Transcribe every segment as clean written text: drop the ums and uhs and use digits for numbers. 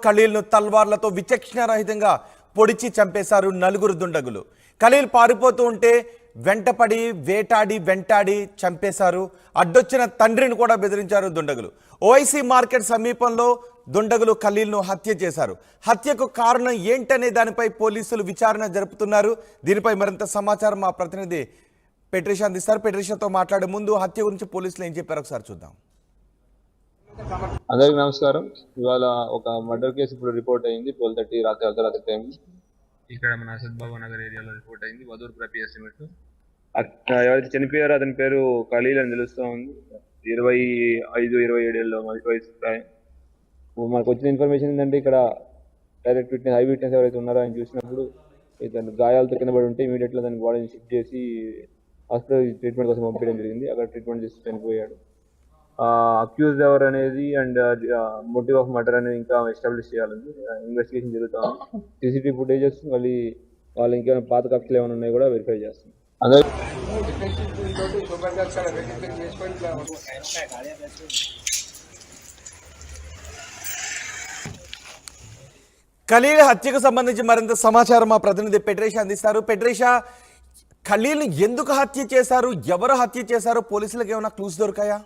ఖలీల్ను తల్వార్లతో విచక్షణారహితంగా పొడిచి చంపేశారు నలుగురు దుండగులు. ఖలీల్ పారిపోతూ ఉంటే వెంటపడి వెంటాడి చంపేశారు. అడ్డొచ్చిన తండ్రిని కూడా బెదిరించారు దుండగులు. ఓఐసీ మార్కెట్ సమీపంలో దుండగులు ఖలీల్ను హత్య చేశారు. హత్యకు కారణం ఏంటనే దానిపై పోలీసులు విచారణ జరుపుతున్నారు. దీనిపై మరింత సమాచారం మా ప్రతినిధి పెట్రిషా అందిస్తారు. పెట్రిషాతో మాట్లాడే ముందు హత్య గురించి పోలీసులు ఏం చెప్పారు ఒకసారి చూద్దాం. అందరికి నమస్కారం. ఇవాళ ఒక మర్డర్ కేసు ఇప్పుడు రిపోర్ట్ అయింది 12:30 రాత్రి అర్ధరాత్రి టైం ఇక్కడ మన అసద్బాబా నగర్ ఏరియాలో రిపోర్ట్ అయింది. వదూర్పుర పిఎస్ఎంఎస్ ఎవరైతే చనిపోయారో అతని పేరు ఖలీల్ అని తెలుస్తూ ఉంది. 25-27 ఏళ్ళలో వయసు ప్రాయం. మనకు వచ్చిన ఇన్ఫర్మేషన్ ఏంటంటే ఇక్కడ డైరెక్ట్ విట్నెస్ ఐ విట్నెస్ ఎవరైతే ఉన్నారో ఆయన చూసినప్పుడు ఇతను గాయాలతో కింద పడి ఉంటే ఇమీడియట్గా దాని బాడీని షిఫ్ట్ చేసి హాస్పిటల్ ట్రీట్మెంట్ కోసం పంపించడం జరిగింది. అక్కడ ట్రీట్మెంట్ చేసి చనిపోయాడు. అక్యూజ్డ్ ఎవరు అనేది అండ్ మోటివ్ ఆఫ్ మర్డర్ అనేది ఇంకా ఎస్టాబ్లిష్ చేయాలని ఇన్వెస్టిగేషన్ జరుగుతుంది. సీసీటీవీ ఫుటేజెస్ మళ్ళీ వాళ్ళు ఇంకేమైనా పాత కక్షలు ఏమైనా ఉన్నాయి కూడా వెరిఫై చేస్తాం. ఖలీల్ హత్యకు సంబంధించి మరింత సమాచారం మా ప్రతినిధి పెట్రిషా అందిస్తారు. పెట్రిషా, ఖలీల్ని ఎందుకు హత్య చేశారు, ఎవరు హత్య చేశారు, పోలీసులకు ఏమైనా క్లూస్ దొరికాయా?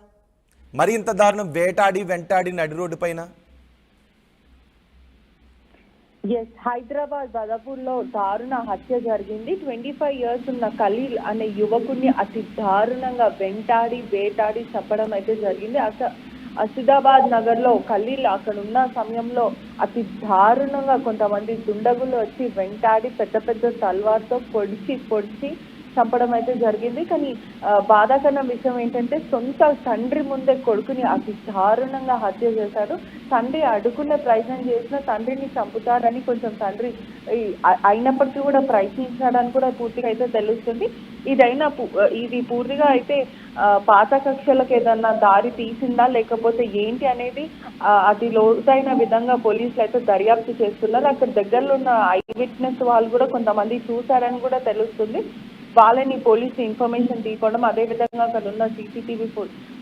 మరి ఇంత దారుణం వెంటాడి నడి రోడ్డు పైన? హైదరాబాద్ బదాపూర్లో దారుణ హత్య జరిగింది. 25 years ఉన్న ఖలీల్ అనే యువకుడిని అతి దారుణంగా వేటాడి చంపడం అయితే జరిగింది. అసిదాబాద్ నగర్ లో ఖలీల్ అక్కడ ఉన్న సమయంలో అతి దారుణంగా కొంతమంది దుండగులు వచ్చి వెంటాడి పెద్ద తల్వార్తో పొడిచి చంపడం అయితే జరిగింది. కానీ బాధాకరణ విషయం ఏంటంటే సొంత తండ్రి ముందే కొడుకుని అతి దారుణంగా హత్య చేశారు. తండ్రి అడ్డుకునే ప్రయత్నం చేసిన తండ్రిని చంపుతారని కొంచెం తండ్రి అయినప్పటికీ కూడా ప్రయత్నించాడని కూడా పూర్తిగా అయితే తెలుస్తుంది. ఇది పూర్తిగా అయితే పాత కక్షలకు ఏదన్నా దారి తీసిందా లేకపోతే ఏంటి అనేది అది లోతైన విధంగా పోలీసులు అయితే దర్యాప్తు చేస్తున్నారు. అక్కడ దగ్గరలో ఉన్న ఐ విట్నెస్ వాళ్ళు కూడా కొంతమంది చూశారని కూడా తెలుస్తుంది. వాళ్ళని పోలీసు ఇన్ఫర్మేషన్ తీసుకోవడం, అదేవిధంగా అక్కడ ఉన్న సీసీటీవీ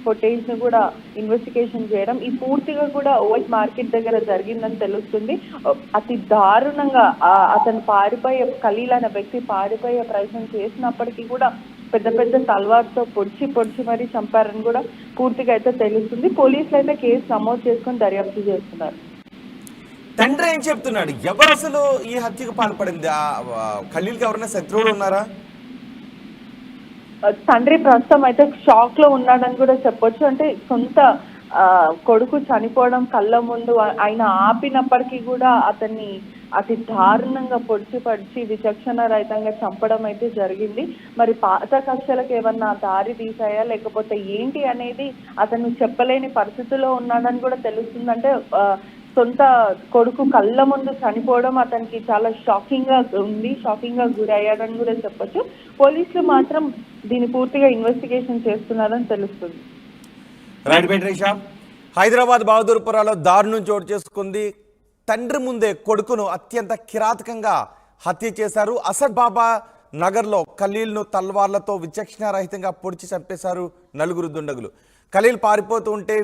ఫుటేజ్ ను కూడా ఇన్వెస్టిగేషన్ చేయడం, ఈ పూర్తిగా కూడా ఓఎస్ మార్కెట్ దగ్గర జరిగిందని తెలుస్తుంది. అతి దారుణంగా అతను ఖలీల్ అనే వ్యక్తి పారిపోయే ప్రయత్నం చేసినప్పటికీ కూడా పెద్ద తల్వార్తో పొడిచి మరీ చంపారని కూడా పూర్తిగా అయితే తెలుస్తుంది. పోలీసులు అయితే కేసు నమోదు చేసుకొని దర్యాప్తు చేస్తున్నారు. తండ్రి ఏం చెప్తున్నాడు? ఎవరు అసలు ఈ హత్యకు పాల్పడింది? ఖలీల్కి ఎవరైనా శత్రువులు ఉన్నారా? తండ్రి ప్రస్తుతం అయితే షాక్ లో ఉన్నాడని కూడా చెప్పొచ్చు. అంటే సొంత కొడుకు చనిపోవడం కళ్ళ ముందు ఆయన ఆపినప్పటికీ కూడా అతన్ని అతి దారుణంగా పొడిచి విచక్షణ రహితంగా చంపడం అయితే జరిగింది. మరి పాత కక్షలకు ఏమన్నా దారి తీసాయా లేకపోతే ఏంటి అనేది అతను చెప్పలేని పరిస్థితిలో ఉన్నాడని కూడా తెలుస్తుంది. అంటే సొంత కొడుకు కళ్ళ ముందు చనిపోవడం అతనికి చాలా షాకింగ్ గా గురయ్యాడని కూడా చెప్పొచ్చు. పోలీసులు మాత్రం దీన్ని పూర్తిగా ఇన్వెస్టిగేషన్ చేస్తున్నారని తెలుస్తుంది. హైదరాబాద్ బహదూర్పురాలో దారుణం చోటు చేసుకుంది. తండ్రి ముందే కొడుకును అత్యంత కిరాతకంగా హత్య చేశారు. అసద్బాబా నగర్లో ఖలీల్ను తల్వార్లతో విచక్షణారహితంగా పొడిచి చంపేశారు నలుగురు దుండగులు. ఖలీల్ పారిపోతూ ఉంటే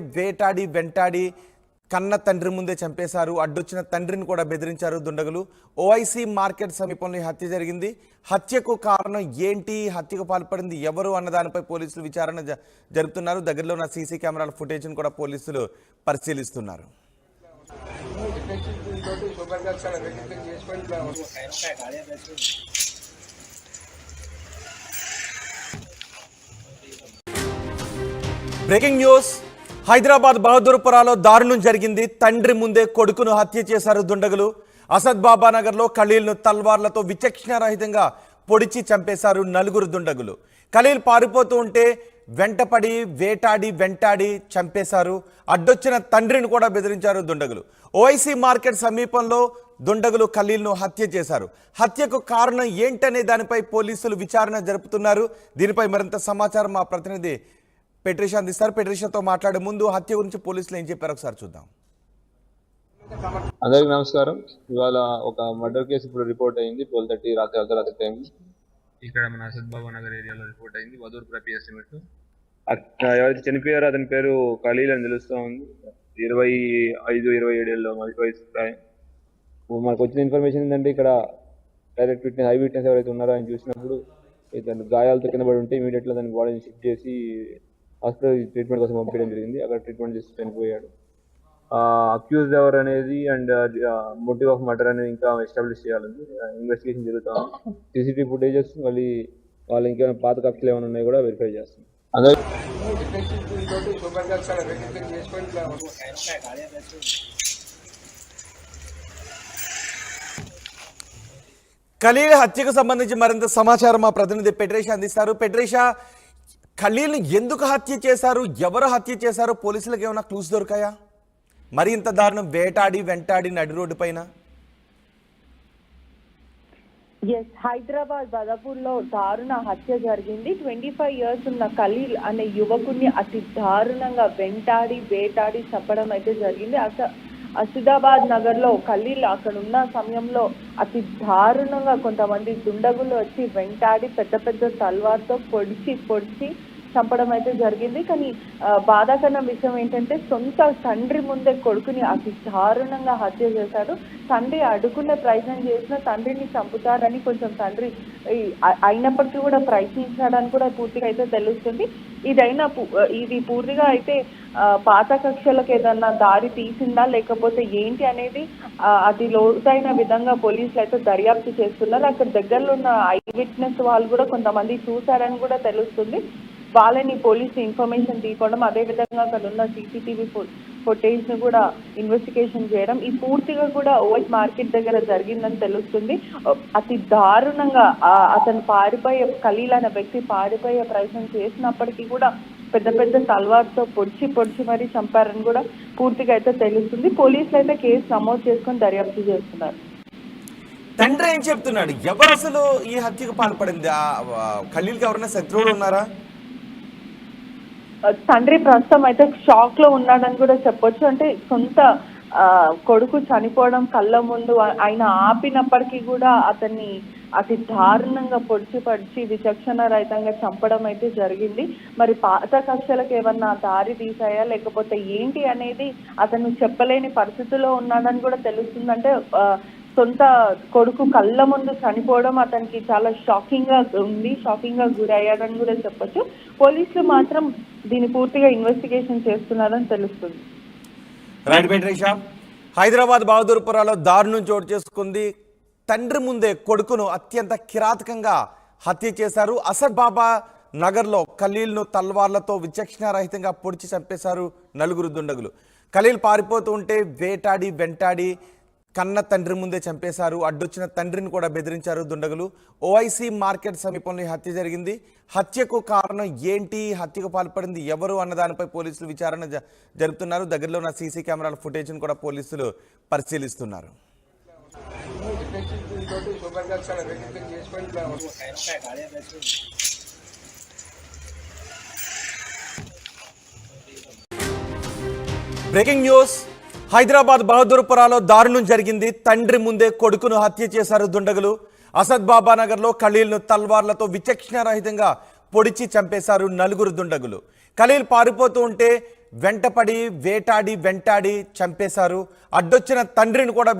వెంటాడి కన్న తండ్రి ముందే చంపేశారు. అడ్డొచ్చిన తండ్రిని కూడా బెదిరించారు దుండగులు. ఓఐసీ మార్కెట్ సమీపంలో ఈ హత్య జరిగింది. హత్యకు కారణం ఏంటి, హత్యకు పాల్పడింది ఎవరు అన్నదానిపై పోలీసులు విచారణ జరుపుతున్నారు. దగ్గరలో ఉన్న సీసీ కెమెరాల ఫుటేజ్ను కూడా పోలీసులు పరిశీలిస్తున్నారు. Breaking news. హైదరాబాద్ బహదూర్పురాలో దారుణం జరిగింది. తండ్రి ముందే కొడుకును హత్య చేశారు దుండగులు. అసద్బాబా నగర్లో ఖలీల్ను తల్వార్లతో విచక్షణారహితంగా పొడిచి చంపేశారు నలుగురు దుండగులు. ఖలీల్ పారిపోతూ ఉంటే వెంటపడి వెంటాడి చంపేశారు. అడ్డొచ్చిన తండ్రిని కూడా బెదిరించారు దుండగులు. ఓఐసీ మార్కెట్ సమీపంలో దుండగులు ఖలీల్ను హత్య చేశారు. హత్యకు కారణం ఏంటనే దానిపై పోలీసులు విచారణ జరుపుతున్నారు. దీనిపై మరింత సమాచారం మా ప్రతినిధి పెట్రిషా అందిస్తారు. పెట్రిషాతో మాట్లాడే ముందు హత్య గురించి పోలీసులు ఏం చెప్పారు ఒకసారి చూద్దాం. అందరికి నమస్కారం. ఇవాళ ఒక మర్డర్ కేసు ఇప్పుడు రిపోర్ట్ అయింది 12:30 రాత్రి అర్ధరాత్రి టైం ఇక్కడ మన అసద్బాబా నగర్ ఏరియాలో రిపోర్ట్ అయింది. వదూర్పుర పిఎస్ఎంఎస్ ఎవరైతే చనిపోయారో అతని పేరు ఖలీల్ అని తెలుస్తూ ఉంది. 25-27 మధ్య వయసు ప్రాయం. మనకు వచ్చిన ఇన్ఫర్మేషన్ ఏంటంటే ఇక్కడ డైరెక్ట్ విట్నెస్ ఐ విట్నెస్ ఎవరైతే ఉన్నారో ఆయన చూసినప్పుడు ఇతను గాయాలతో కింద పడి ఉంటే ఇమీడియట్గా దాని బాడీని షిఫ్ట్ చేసి హాస్పిటల్ ట్రీట్మెంట్ కోసం పంపించడం జరిగింది. అక్కడ ట్రీట్మెంట్ చేసి చనిపోయాడు. అక్యూజ్డ్ ఎవరు అనేది అండ్ మోటివ్ ఆఫ్ మర్డర్ అనేది ఇంకా ఎస్టాబ్లిష్ చేయాలని ఇన్వెస్టిగేషన్ జరుగుతాం. సీసీటీవీ ఫుటేజెస్ మళ్ళీ వాళ్ళు ఇంకేమైనా పాత కక్షలు ఏమైనా ఉన్నాయి కూడా వెరిఫై చేస్తాం. అందరూ ఖలీల్ హత్యకు సంబంధించి మరింత సమాచారం మా ప్రతినిధి పెట్రేషా అందిస్తారు. పెట్రేషా, ఖలీల్ని ఎందుకు హత్య చేశారు, ఎవరు హత్య చేశారు, పోలీసులకు ఏమైనా క్లూస్ దొరికాయా? మరి ఇంత దారుణం, వేటాడి వెంటాడి నడి రోడ్డు పైన. హైదరాబాద్ బదాపూర్లో దారుణ హత్య జరిగింది. 25 years ఉన్న ఖలీల్ అనే యువకుడిని అతి దారుణంగా వెంటాడి వేటాడి చంపడం అయితే జరిగింది. అసిదాబాద్ నగర్ లో ఖలీల్ అక్కడ ఉన్న సమయంలో అతి దారుణంగా కొంతమంది దుండగులు వచ్చి వెంటాడి పెద్ద పెద్ద తల్వార్తో పొడిచి చంపడం అయితే జరిగింది. కానీ బాధాకరణ విషయం ఏంటంటే సొంత తండ్రి ముందే కొడుకుని అతి దారుణంగా హత్య చేశాడు. తండ్రి అడుగునే ప్రయత్నం చేసిన తండ్రిని చంపుతారని కొంచెం తండ్రి అయినప్పటికీ కూడా ప్రయత్నించాడని కూడా పూర్తిగా అయితే తెలుస్తుంది. ఇది పూర్తిగా అయితే పాత కక్షలకు ఏదన్నా దారి తీసిందా లేకపోతే ఏంటి అనేది అది లోతైన విధంగా పోలీసులు అయితే దర్యాప్తు చేస్తున్నారు. అక్కడ దగ్గరలో ఉన్న ఐ విట్నెస్ వాళ్ళు కూడా కొంతమంది చూశారని కూడా తెలుస్తుంది. వాళ్ళని పోలీసు ఇన్ఫర్మేషన్ తీసుకోవడం, అదేవిధంగా అక్కడ ఉన్న సీసీటీవీ ఫుటేజ్ ను కూడా ఇన్వెస్టిగేషన్ చేయడం, ఈ పూర్తిగా కూడా ఓవైట్ మార్కెట్ దగ్గర జరిగిందని తెలుస్తుంది. అతి దారుణంగా అతను ఖలీల్ అనే వ్యక్తి పారిపోయే ప్రయత్నం చేసినప్పటికీ కూడా పెద్ద పెద్ద తల్వార్తో పొడిచి మరీ చంపారని కూడా పూర్తిగా అయితే తెలుస్తుంది. పోలీసులు అయితే కేసు నమోదు చేసుకొని దర్యాప్తు చేస్తున్నారు. తండ్రి ఏం చెప్తున్నాడు? ఎవరు అసలు ఈ హత్యకు పాల్పడింది? ఖలీల్కి ఎవరైనా శత్రువులు ఉన్నారా? తండ్రి ప్రస్తుతం అయితే షాక్ లో ఉన్నాడని కూడా చెప్పొచ్చు. అంటే సొంత కొడుకు చనిపోవడం కళ్ళ ముందు ఆయన ఆపినప్పటికీ కూడా అతన్ని అతి దారుణంగా పొడిచి విచక్షణ రహితంగా చంపడం అయితే జరిగింది. మరి పాత కక్షలకు ఏమన్నా దారి తీసాయా లేకపోతే ఏంటి అనేది అతను చెప్పలేని పరిస్థితిలో ఉన్నాడని కూడా తెలుస్తుంది. అంటే సొంత కొడుకు కళ్ళ ముందు చనిపోవడం అతనికి చాలా షాకింగ్ గా గురయ్యాడని కూడా చెప్పొచ్చు. పోలీసులు మాత్రం దీన్ని పూర్తిగా ఇన్వెస్టిగేషన్ చేస్తున్నారని తెలుస్తుంది. రైట్ పెట్రేషా, హైదరాబాద్ బహదూర్పురాలో దారుణం చోటు చేసుకుంది. తండ్రి ముందే కొడుకును అత్యంత కిరాతకంగా హత్య చేశారు. అసద్ బాబా నగర్లో ఖలీల్ను తల్వార్లతో విచక్షణారహితంగా పొడిచి చంపేశారు నలుగురు దుండగులు. ఖలీల్ పారిపోతూ ఉంటే వేటాడి వెంటాడి కన్న తండ్రి ముందే చంపేశారు. అడ్డొచ్చిన తండ్రిని కూడా బెదిరించారు దుండగులు. ఓఐసీ మార్కెట్ సమీపంలో హత్య జరిగింది. హత్యకు కారణం ఏంటి, హత్యకు పాల్పడింది ఎవరు అన్న దానిపై పోలీసులు విచారణ జరుపుతున్నారు. దగ్గరలో ఉన్న సీసీ కెమెరాల ఫుటేజ్ను కూడా పోలీసులు పరిశీలిస్తున్నారు. Breaking news. హైదరాబాద్ బహదూర్పురాలో దారుణం జరిగింది. తండ్రి ముందే కొడుకును హత్య చేశారు దుండగులు. అసద్ బాబా నగర్లో ఖలీల్ను తల్వార్లతో విచక్షణారహితంగా పొడిచి చంపేశారు నలుగురు దుండగులు. ఖలీల్ పారిపోతూ ఉంటే వెంటపడి వేటాడి వెంటాడి చంపేశారు. అడ్డొచ్చిన తండ్రిని కూడా